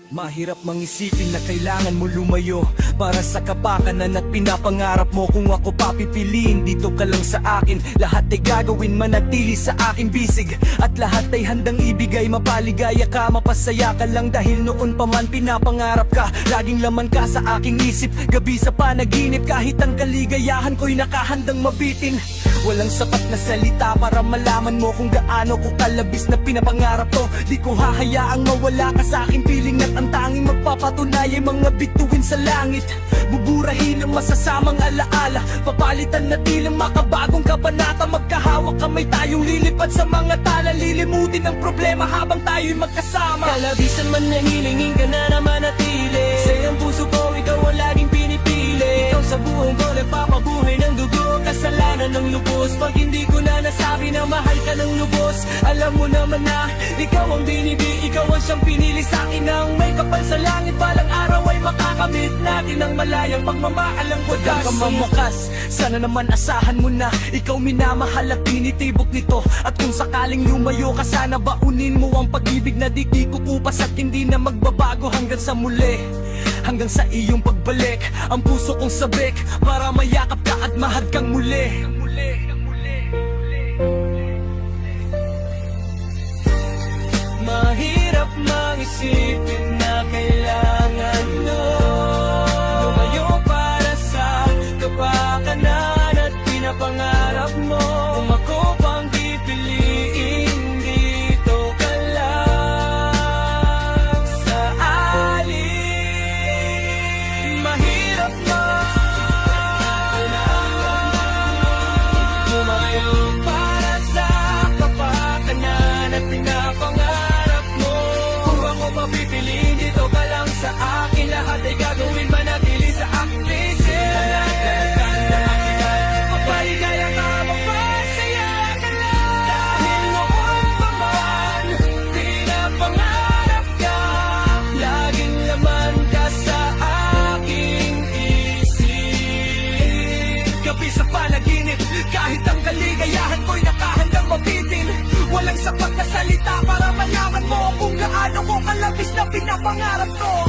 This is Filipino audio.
Mahirap mangisipin na kailangan mo lumayo para sa kapakanan at pinapangarap mo. Kung ako papipiliin, dito ka lang sa akin. Lahat ay gagawin, manatili sa aking bisig. At lahat ay handang ibigay, mapaligaya ka, mapasaya ka lang. Dahil noon pa man pinapangarap ka, laging laman ka sa aking isip. Gabi sa panaginip, kahit ang kaligayahan ko'y nakahandang mabitin. Walang sapat na salita para malaman mo kung gaano ko kalabis na pinapangarap to. Di ko hahayaang mawala ka sa aking piling at ang tanging magpapatunay ay mga bituin sa langit. Buburahin ang masasamang alaala, papalitan na tilang makabagong kabanata. Magkahawak kamay tayong lilipad sa mga tala, lilimutin ang problema habang tayo'y magkasama. Kalabisan man na hilingin ka na naman natili, sa ang puso ko ikaw ang laging pinipili. Ikaw sa buhay ko nagpapabuhay ng dugo, kasalanan ng lubos. Pag hindi ko na nasabi na mahal ka ng lubos, alam mo naman na ikaw ang binibig, ikaw ang siyang pinili sa'kin. Nang may kapal sa langit, balang araw ay makakamit natin ang malayang pagmamahal ang wagas. Huwag kang mamakas, sana naman asahan mo na ikaw minamahal at tinitibok nito. At kung sakaling lumayo ka, sana baunin mo ang pag-ibig na di kukupas at hindi na magbabago hanggang sa muli. Hanggang sa iyong pagbalik, ang puso kong sabik para mayakap ka at mahal kang muli. Mahirap mangisipin na kailangan mo lumayo para sa kapakanan at pinapangarap mo. Kung ako pang pipiliin, dito ka lang sa alin. Mahirap lumayo para sa kapakanan at pinapangarap mo. Kung ako mapipiliin, dito ka lang sa akin. Lahat ay gagawin, manatili sa aking vision. Mapaligaya ka, mapasaya ka lang. Dahil noon pa man pinapangarap ka, laging laman ka sa aking isip. Gabi sa panaginip, kahit ang kaligayahan ko'y nakahandang mabitin. Walang sapat na salita para malaman mo kung gaano ko kalabis na pinapangarap to.